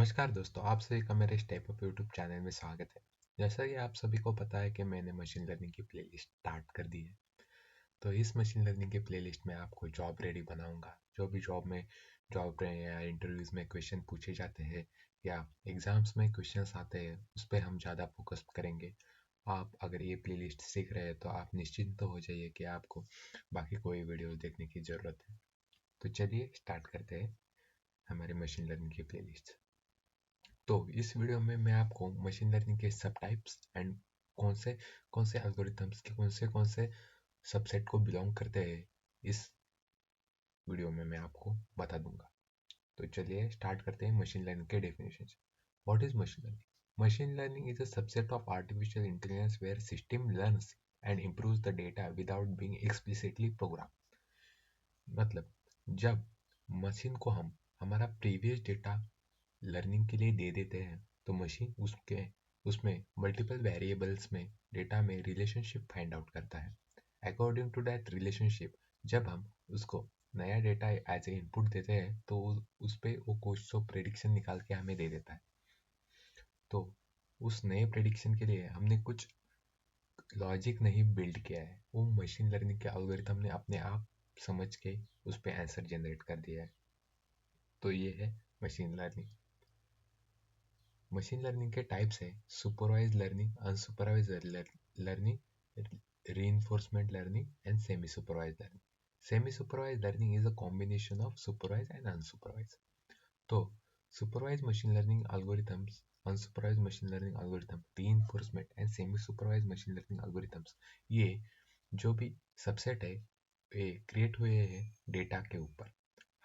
नमस्कार दोस्तों, आप सभी का मेरे स्टेप अप यूट्यूब चैनल में स्वागत है। जैसा कि आप सभी को पता है कि मैंने मशीन लर्निंग की प्लेलिस्ट स्टार्ट कर दी है। तो इस मशीन लर्निंग की प्लेलिस्ट में आपको जॉब रेडी बनाऊंगा। जो भी जॉब में या इंटरव्यूज में क्वेश्चन पूछे जाते हैं या एग्जाम्स में क्वेश्चंस आते हैं, उस पर हम ज़्यादा फोकस करेंगे। आप अगर ये प्लेलिस्ट सीख रहे हैं तो आप निश्चिंत तो हो जाइए कि आपको बाकी कोई वीडियो देखने की ज़रूरत है। तो चलिए स्टार्ट करते हैं हमारे मशीन लर्निंग की प्लेलिस्ट। तो इस वीडियो में मैं आपको मशीन लर्निंग के सब टाइप्स एंड कौन से एल्गोरिथम्स के कौन से सबसेट को बिलोंग करते हैं, इस वीडियो में मैं आपको बता दूंगा। तो चलिए स्टार्ट करते हैं मशीन लर्निंग के definition. What is machine learning? Machine learning is a subset of artificial intelligence where system learns and improves the data without being explicitly program. मतलब जब मशीन को हम हमारा प्रीवियस डेटा लर्निंग के लिए दे देते हैं तो मशीन उसके उसमें मल्टीपल वेरिएबल्स में डेटा में रिलेशनशिप फाइंड आउट करता है। अकॉर्डिंग टू दैट रिलेशनशिप, जब हम उसको नया डेटा एज ए इनपुट देते हैं तो उस पे वो कुछ तो प्रेडिक्शन निकाल के हमें दे देता है। तो उस नए प्रेडिक्शन के लिए हमने कुछ लॉजिक नहीं बिल्ड किया है, वो मशीन लर्निंग के एल्गोरिथम ने अपने आप समझ के उस पर आंसर जनरेट कर दिया है। तो ये है मशीन लर्निंग। मशीन लर्निंग के टाइप्स है supervise learning, unsupervise learning, reinforcement learning and semi-supervised learning. Semi-supervised learning is a combination of supervised and unsupervised. तो supervised machine learning algorithms, unsupervised machine learning algorithm, reinforcement and semi-supervised machine learning algorithms, ये जो भी subset है ये create हुए हैं data के ऊपर।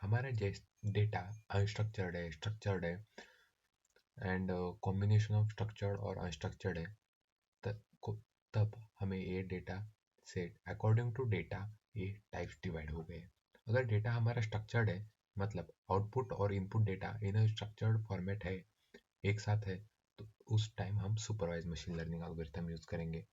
हमारा डेटा अनस्ट्रक्चर्ड है, स्ट्रक्चर्ड है एंड कॉम्बिनेशन ऑफ स्ट्रक्चर्ड और अनस्ट्रक्चर्ड है। तब हमें ये data set according to data ये टाइप्स डिवाइड हो गए। अगर डेटा हमारा स्ट्रक्चर्ड है, मतलब आउटपुट और इनपुट डेटा इन स्ट्रक्चर्ड फॉर्मेट है, एक साथ है, तो उस टाइम हम supervise machine learning algorithm use करेंगे।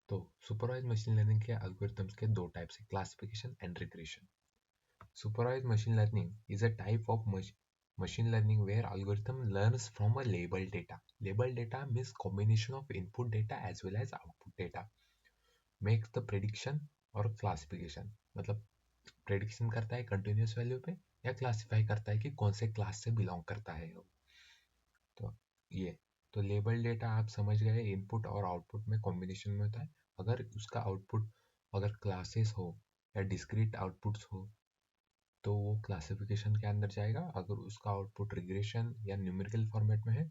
तो सुपरवाइज मशीन लर्निंग के एल्गोरिथम्स के दो टाइप्स है, classification and regression. Supervised machine learning is a type of machine learning where algorithm learns from a labeled data. Labeled data means combination of input data as well as output data. Makes the prediction और classification, मतलब prediction करता है continuous value पे या classify करता है कि कौन से class से belong करता है वो। तो ये तो लेबल डेटा आप समझ गए, इनपुट और आउटपुट में कॉम्बिनेशन में होता है। अगर उसका आउटपुट अगर क्लासेस हो या डिस्क्रीट आउटपुट्स हो तो वो क्लासिफिकेशन के अंदर जाएगा। अगर उसका आउटपुट रिग्रेशन या न्यूमेरिकल फॉर्मेट में है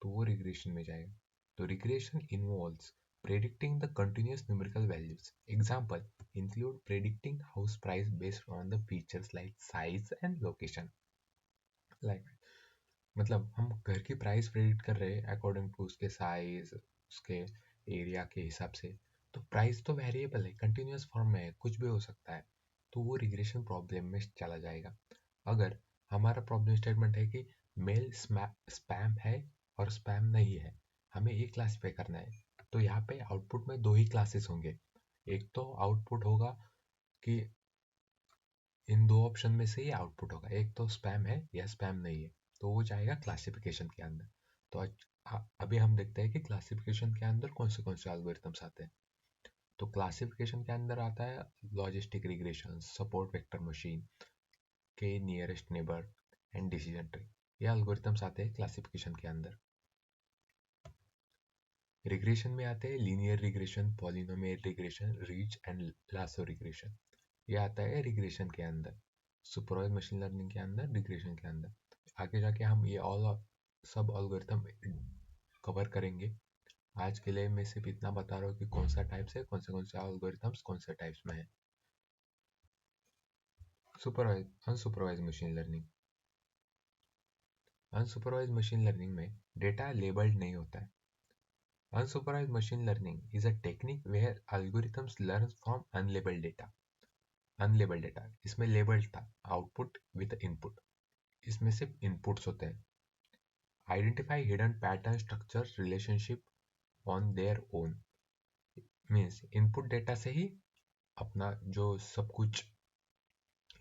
तो वो रिग्रेशन में जाएगा। तो regression involves predicting the continuous numerical values. Example include predicting house price based on the features like size and location. Like मतलब हम घर की प्राइस प्रेडिक्ट कर रहे हैं अकॉर्डिंग टू उसके साइज, उसके एरिया के हिसाब से। तो प्राइस तो वेरिएबल है, कंटिन्यूअस फॉर्म में है, कुछ भी हो सकता है, तो वो रिग्रेशन प्रॉब्लम में चला जाएगा। अगर हमारा प्रॉब्लम स्टेटमेंट है कि मेल स्पैम है और स्पैम नहीं है, हमें ये क्लासीफाई करना है, तो यहाँ पे आउटपुट में दो ही क्लासेस होंगे। एक तो आउटपुट होगा कि इन दो ऑप्शन में से ही आउटपुट होगा, एक तो स्पैम है या स्पैम नहीं है, तो वो जाएगा क्लासिफिकेशन के अंदर। तो अभी हम देखते हैं कि क्लासिफिकेशन के अंदर कौन से एल्गोरिथम्स आते हैं। तो क्लासिफिकेशन के अंदर आता है logistic regression, support vector machine, K nearest neighbour and decision tree. ये एल्गोरिथम्स आते हैं क्लासिफिकेशन के अंदर। रिग्रेशन में आते हैं linear regression, polynomial regression, ridge and lasso regression. ये आता है रिग्रेशन के अंदर, सुपरवाइज मशीन लर्निंग के अंदर, रिग्रेशन के अंदर। आगे जाके हम ये ऑल सब एल्गोरिथम कवर करेंगे। आज के लिए मैं सिर्फ इतना बता रहा हूँ कि कौन सा टाइप्स है, कौन से एल्गोरिथम्स कौन से टाइप्स में है। Supervise unsupervise machine learning. Unsupervise machine learning में डेटा लेबल्ड नहीं होता है। Unsupervised machine learning is a technique where algorithms learn from unlabeled data. Unlabeled data इसमें labeled था, output with input, इसमें सिर्फ inputs होते हैं। Identify hidden pattern structure relationship on their own, means input data से ही अपना जो सब कुछ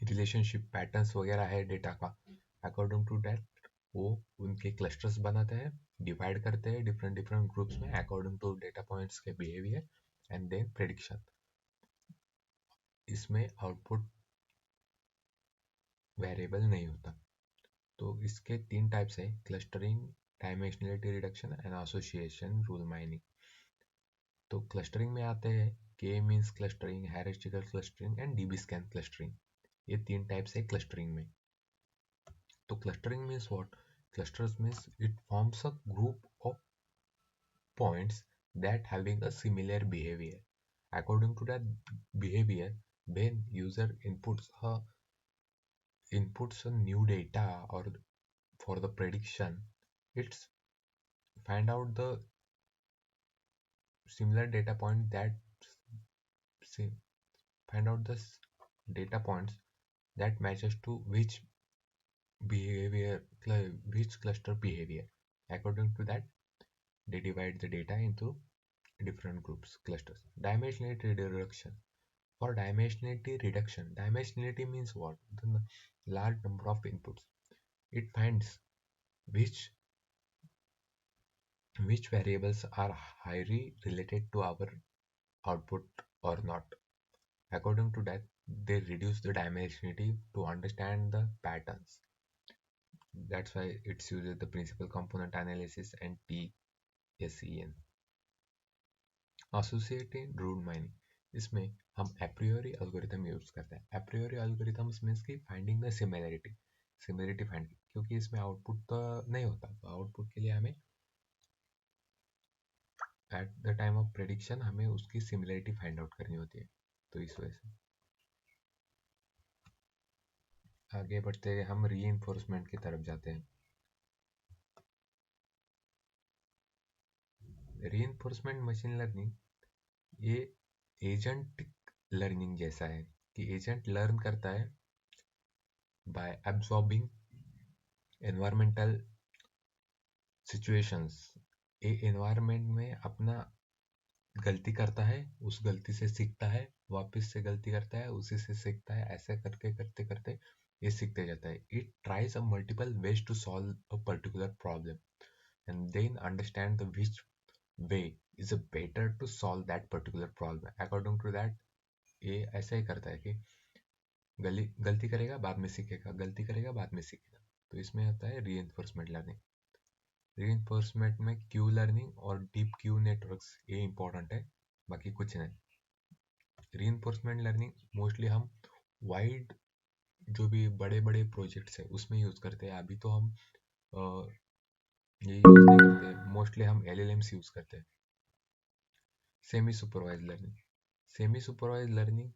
रिलेशनशिप पैटर्न्स वगैरह है डेटा का, अकॉर्डिंग टू दैट वो उनके क्लस्टर्स बनाते हैं, डिवाइड करते हैं डिफरेंट डिफरेंट ग्रुप्स में अकॉर्डिंग टू डेटा पॉइंट्स के बिहेवियर एंड देन प्रेडिक्शन। इसमें आउटपुट वेरिएबल नहीं होता। तो इसके तीन टाइप्स है, clustering, dimensionality reduction and association rule mining. तो क्लस्टरिंग में आते हैं K means clustering, hierarchical clustering and DB scan clustering. ये तीन टाइप्स है क्लस्टरिंग में। तो clustering means what? Clusters means it forms a group of points that having a similar behavior. According to that behavior, when user inputs a new data or for the prediction, it's find out the similar data point that find out the data points that matches to behavior which cluster behavior. According to that, they divide the data into different groups, clusters. Dimensionality reduction. For dimensionality reduction, dimensionality means what? The large number of inputs. It finds which which variables are highly related to our output or not. According to that, they reduce the dimensionality to understand the patterns. That's why it uses the principal component analysis and TSEN. Associated rule mining, इसमें हम एप्रियोरी algorithm use करते हैं। एप्रियोरी algorithms means की finding the similarity find, क्योंकि इसमें output तो नहीं होता, तो आउटपुट के लिए हमें at the time of prediction हमें उसकी सिमिलरिटी फाइंड आउट करनी होती है। तो इस वजह से आगे बढ़ते हम रीइंफोर्समेंट की तरफ जाते हैं। रीइंफोर्समेंट मशीन लर्निंग ये एजेंट लर्निंग जैसा है कि एजेंट लर्न करता है बाय एब्जॉर्बिंग एनवायरमेंटल सिचुएशंस। ये एनवायरमेंट में अपना गलती करता है, उस गलती से सीखता है, वापस से गलती करता है, उसी से सीखता है, ऐसे करके करते करते ये सीखते जाता है। It tries a multiple ways to solve a particular problem and then understand the which way is a better to solve that particular problem. According to that ये ऐसा ही करता है कि गलती करेगा बाद में सीखेगा, गलती करेगा बाद में सीखेगा। तो इसमें आता है रीइंफोर्समेंट लर्निंग। रीइंफोर्समेंट में क्यू लर्निंग और डीप क्यू नेटवर्क्स ये इंपॉर्टेंट है, बाकी कुछ नहीं। रीइंफोर्समेंट लर्निंग मोस्टली हम वाइड जो भी बड़े बड़े प्रोजेक्ट्स है उसमें यूज करते हैं। अभी तो हम ये यूज नहीं करते, मोस्टली हम LLMs यूज करते हैं। Semi supervise learning, semi supervise learning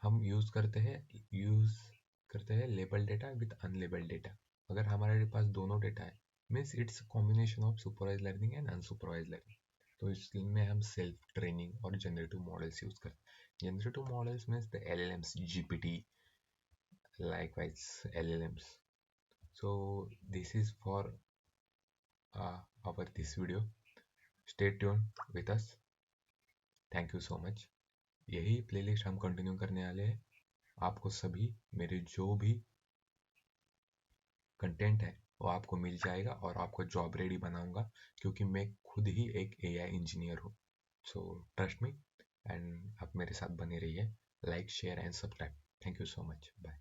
हम यूज करते हैं label data with unlabel data. अगर हमारे पास दोनों डेटा है means it's combination of supervise learning and unsupervise learning. तो इसमें हम सेल्फ ट्रेनिंग और जनरेटिव मॉडल्स यूज करते हैं। Generative models means the LLMs, GPT, likewise LLMs. So this is for our this video. Stay tuned with us. Thank you so much. यही playlist हम continue करने वाले हैं। आपको सभी मेरे जो भी कंटेंट है वो आपको मिल जाएगा और आपको जॉब रेडी बनाऊंगा, क्योंकि मैं खुद ही एक AI इंजीनियर हूँ। सो ट्रस्ट मी एंड आप मेरे साथ बने रहिए। Like, share and subscribe. Thank you so much. Bye.